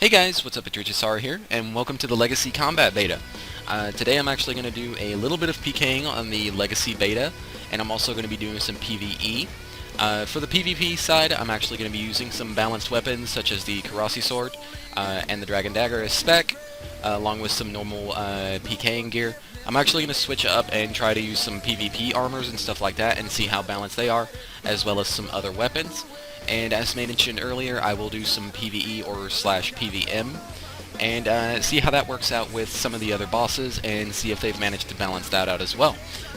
Hey guys, what's up? It's RagesSorrow here, and welcome to the Legacy Combat Beta. Today I'm actually going to do a little bit of Pking on the Legacy Beta, and I'm also going to be doing some PvE. For the PvP side, I'm actually going to be using some balanced weapons, such as the Karasi Sword and the Dragon Dagger as spec, along with some normal Pking gear. I'm actually going to switch up and try to use some PvP armors and stuff like that, and see how balanced they are, as well as some other weapons. And as mentioned earlier, I will do some PvE or /PVM and see how that works out with some of the other bosses and see if they've managed to balance that out as well.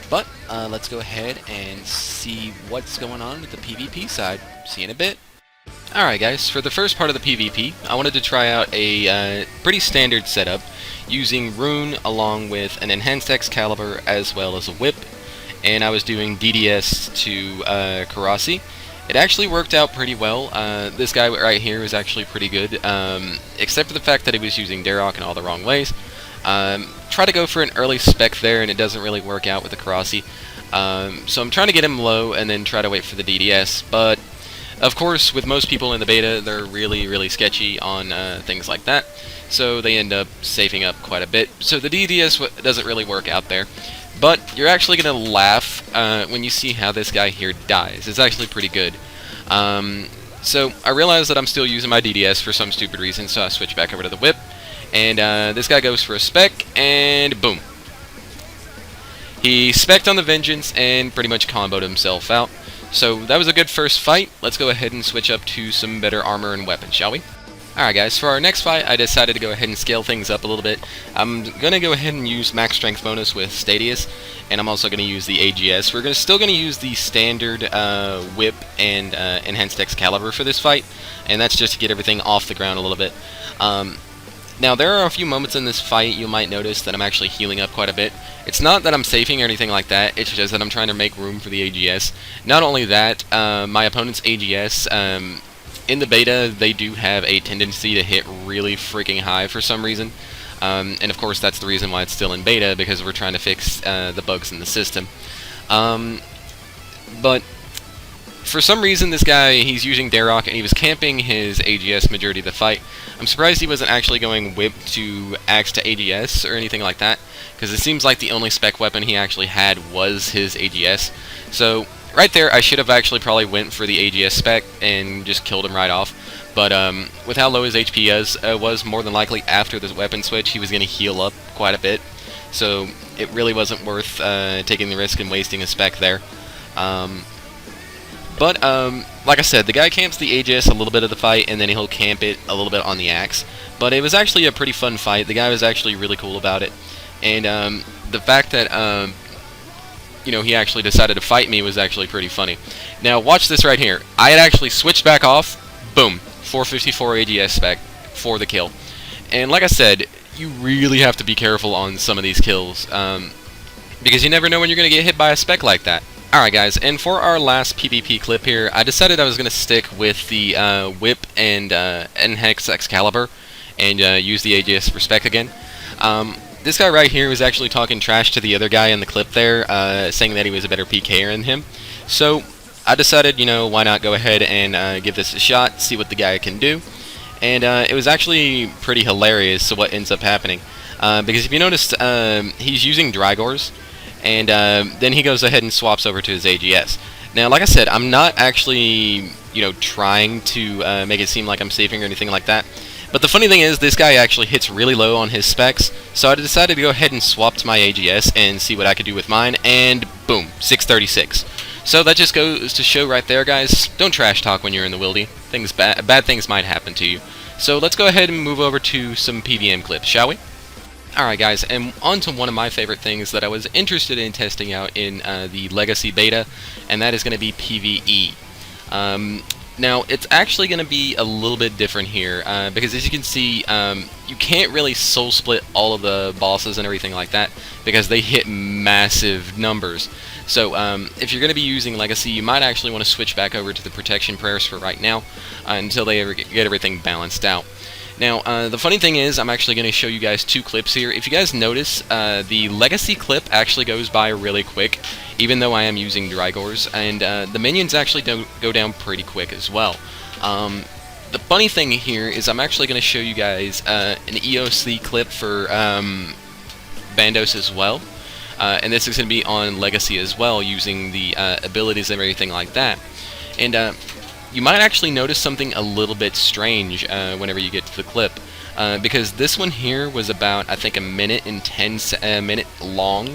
But let's go ahead and see what's going on with the PvP side. See you in a bit. Alright guys, for the first part of the PvP, I wanted to try out a pretty standard setup using Rune along with an enhanced Excalibur as well as a whip. And I was doing DDS to Karasi. It actually worked out pretty well. This guy right here was actually pretty good, except for the fact that he was using Darok in all the wrong ways. Try to go for an early spec there, and it doesn't really work out with the Karasi. So I'm trying to get him low, and then try to wait for the DDS. But, of course, with most people in the beta, they're really sketchy on things like that. So they end up safing up quite a bit. So the DDS doesn't really work out there. But you're actually going to laugh when you see how this guy here dies. It's actually pretty good. So I realize that I'm still using my DDS for some stupid reason, so I switch back over to the whip. And this guy goes for a spec, and boom. He spec'd on the Vengeance and pretty much comboed himself out. So that was a good first fight. Let's go ahead and switch up to some better armor and weapons, shall we? Alright guys, for our next fight, I decided to go ahead and scale things up a little bit. I'm going to go ahead and use max strength bonus with Stadius, and I'm also going to use the AGS. We're still going to use the standard whip and enhanced Excalibur for this fight, and that's just to get everything off the ground a little bit. Now, there are a few moments in this fight you might notice that I'm actually healing up quite a bit. It's not that I'm safing or anything like that, it's just that I'm trying to make room for the AGS. Not only that, my opponent's AGS... in the beta, they do have a tendency to hit really freaking high for some reason. And of course, that's the reason why it's still in beta, because we're trying to fix the bugs in the system. But for some reason, this guy, he's using Darok, and he was camping his AGS majority of the fight. I'm surprised he wasn't actually going whip to axe to AGS or anything like that, because it seems like the only spec weapon he actually had was his AGS. So right there, I should have actually probably went for the AGS spec and just killed him right off. But with how low his HP was, more than likely after the weapon switch, he was going to heal up quite a bit. So it really wasn't worth taking the risk and wasting a spec there. But like I said, the guy camps the AGS a little bit of the fight, and then he'll camp it a little bit on the axe. But it was actually a pretty fun fight. The guy was actually really cool about it. And the fact that... you know, he actually decided to fight me was actually pretty funny. Now, watch this right here. I had actually switched back off. Boom. 454 AGS spec for the kill. And like I said, you really have to be careful on some of these kills, because you never know when you're going to get hit by a spec like that. Alright guys, and for our last PvP clip here, I decided I was going to stick with the whip and enhanced Excalibur and use the AGS for spec again. This guy right here was actually talking trash to the other guy in the clip there, saying that he was a better PKer than him. So I decided, you know, why not go ahead and give this a shot, see what the guy can do. And it was actually pretty hilarious, so what ends up happening. Because if you noticed, he's using Drygors, and then he goes ahead and swaps over to his AGS. Now, like I said, I'm not actually, you know, trying to make it seem like I'm saving or anything like that. But the funny thing is, this guy actually hits really low on his specs, so I decided to go ahead and swap to my AGS and see what I could do with mine, and boom, 636. So that just goes to show right there, guys, don't trash talk when you're in the wildy. Bad things might happen to you. So let's go ahead and move over to some PVM clips, shall we? Alright guys, and on to one of my favorite things that I was interested in testing out in the Legacy Beta, and that is going to be PvE. Now, it's actually going to be a little bit different here, because as you can see, you can't really soul split all of the bosses and everything like that, because they hit massive numbers. So, if you're going to be using Legacy, you might actually want to switch back over to the Protection Prayers for right now, until they get everything balanced out. Now, the funny thing is, I'm actually going to show you guys two clips here. If you guys notice, the Legacy clip actually goes by really quick, even though I am using Drygors, and the minions actually don't go down pretty quick as well. the funny thing here is I'm actually going to show you guys an EOC clip for Bandos as well, and this is going to be on Legacy as well, using the abilities and everything like that. And you might actually notice something a little bit strange whenever you get to the clip, because this one here was about, I think, a minute and 10 minute long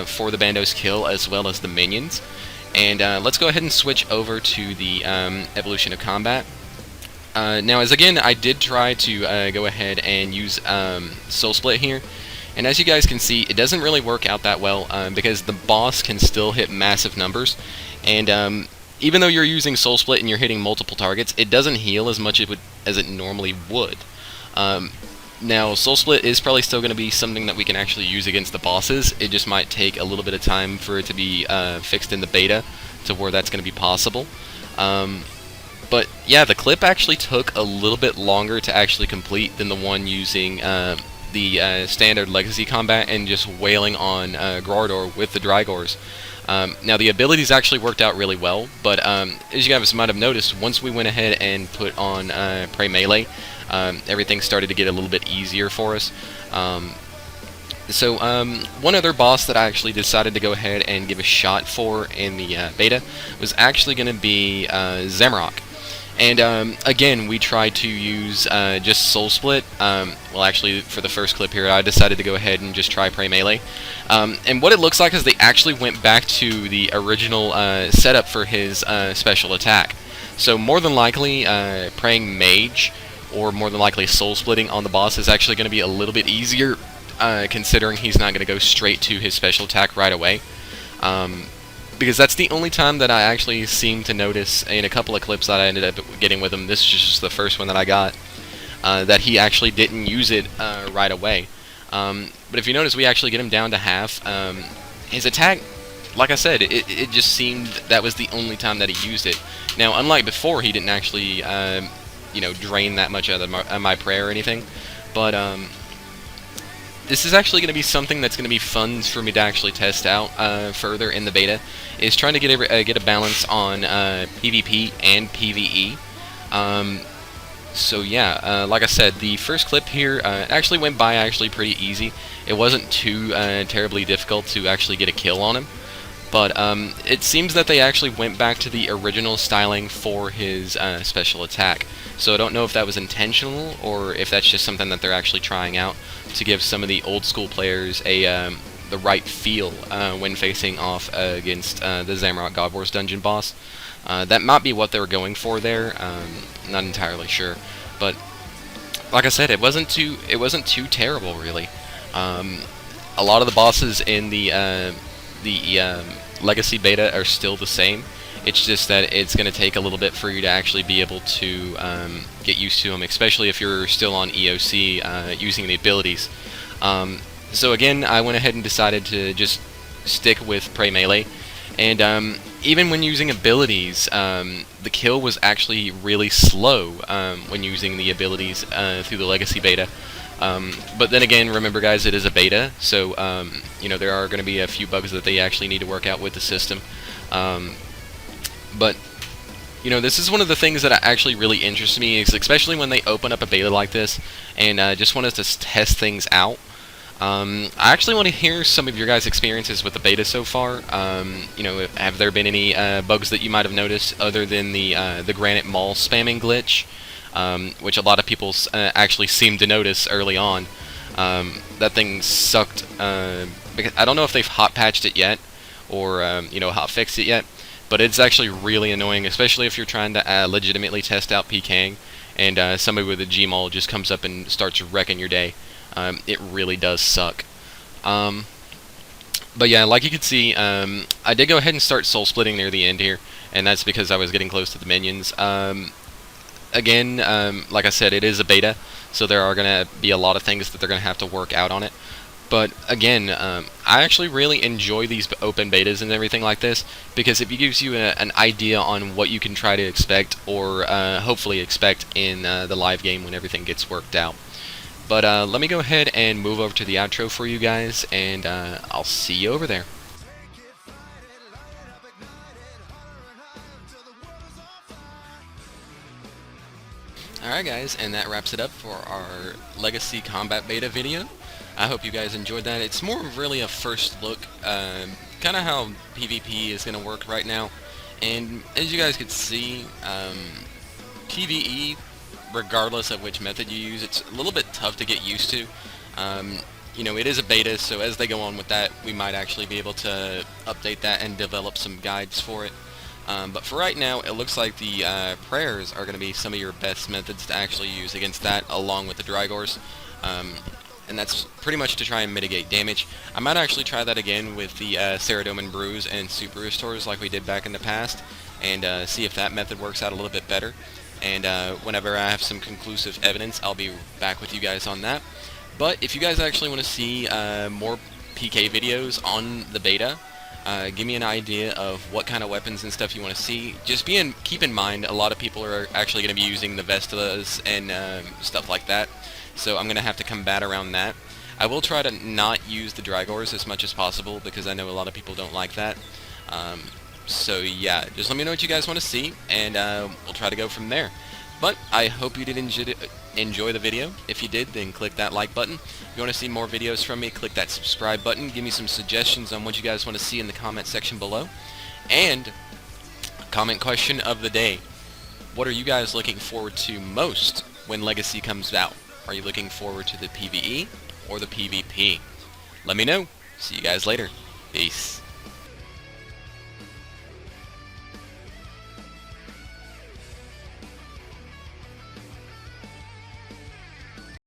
for the Bandos kill as well as the minions. And let's go ahead and switch over to the evolution of combat. Now, as again, I did try to go ahead and use Soul Split here, and as you guys can see, it doesn't really work out that well because the boss can still hit massive numbers, and even though you're using Soul Split and you're hitting multiple targets, it doesn't heal as much as it normally would. Now, Soul Split is probably still going to be something that we can actually use against the bosses. It just might take a little bit of time for it to be fixed in the beta to where that's going to be possible. But yeah, the clip actually took a little bit longer to actually complete than the one using the standard Legacy combat and just wailing on Grardor with the Drygors. Now, the abilities actually worked out really well, but as you guys might have noticed, once we went ahead and put on Prey Melee, everything started to get a little bit easier for us. So one other boss that I actually decided to go ahead and give a shot for in the beta was actually going to be Zamrock. And again, we tried to use just Soul Split. Well, actually, for the first clip here, I decided to go ahead and just try Prey Melee. And what it looks like is they actually went back to the original setup for his special attack. So more than likely, praying Mage, or more than likely Soul Splitting on the boss is actually going to be a little bit easier, considering he's not going to go straight to his special attack right away. Because that's the only time that I actually seem to notice in a couple of clips that I ended up getting with him. This is just the first one that I got, that he actually didn't use it right away. But if you notice, we actually get him down to half. His attack, like I said, it just seemed that was the only time that he used it. Now, unlike before, he didn't actually, you know, drain that much out of my prayer or anything. But this is actually going to be something that's going to be fun for me to actually test out further in the beta, is trying to get a balance on PvP and PvE. So yeah, like I said, the first clip here actually went by pretty easy. It wasn't too terribly difficult to actually get a kill on him, but it seems that they actually went back to the original styling for his special attack. So I don't know if that was intentional or if that's just something that they're actually trying out to give some of the old school players the right feel when facing off against the Zamrock God Wars dungeon boss. That might be what they were going for there. Not entirely sure, but like I said, it wasn't too terrible really. A lot of the bosses in the Legacy beta are still the same. It's just that it's going to take a little bit for you to actually be able to get used to them, especially if you're still on EOC using the abilities. So again, I went ahead and decided to just stick with Prey Melee, and even when using abilities, the kill was actually really slow when using the abilities through the Legacy beta. But then again, remember guys, it is a beta, so you know, there are going to be a few bugs that they actually need to work out with the system. But you know, this is one of the things that actually really interests me, is especially when they open up a beta like this and just want us to test things out. I actually want to hear some of your guys' experiences with the beta so far. You know, have there been any bugs that you might have noticed other than the Granite Mall spamming glitch, which a lot of people actually seemed to notice early on? That thing sucked. Because I don't know if they've hot patched it yet, or you know, hot fixed it yet. But it's actually really annoying, especially if you're trying to legitimately test out Pking, and somebody with a Gmaul just comes up and starts wrecking your day. It really does suck. But yeah, like you can see, I did go ahead and start soul splitting near the end here, and that's because I was getting close to the minions. Again, like I said, it is a beta, so there are going to be a lot of things that they're going to have to work out on it. But again, I actually really enjoy these open betas and everything like this, because it gives you an idea on what you can try to expect, or hopefully expect in the live game when everything gets worked out. But let me go ahead and move over to the outro for you guys, and I'll see you over there. Alright guys, and that wraps it up for our Legacy Combat Beta video. I hope you guys enjoyed that. It's more of really a first look, kind of how PvP is going to work right now. And as you guys could see, PvE, regardless of which method you use, it's a little bit tough to get used to. You know, it is a beta, so as they go on with that, we might actually be able to update that and develop some guides for it. But for right now, it looks like the prayers are going to be some of your best methods to actually use against that, along with the Drygors. And that's pretty much to try and mitigate damage. I might actually try that again with the Ceradoman Brews and Super Restores like we did back in the past, and see if that method works out a little bit better. And whenever I have some conclusive evidence, I'll be back with you guys on that. But if you guys actually want to see more PK videos on the beta, give me an idea of what kind of weapons and stuff you want to see. Just keep in mind, a lot of people are actually going to be using the Vestas and stuff like that, so I'm going to have to combat around that. I will try to not use the Drygors as much as possible, because I know a lot of people don't like that. So yeah, just let me know what you guys want to see, and we'll try to go from there. But I hope you did enjoy the video. If you did, then click that like button. If you want to see more videos from me, click that subscribe button. Give me some suggestions on what you guys want to see in the comment section below. And comment question of the day: what are you guys looking forward to most when Legacy comes out? Are you looking forward to the PvE or the PvP? Let me know. See you guys later. Peace.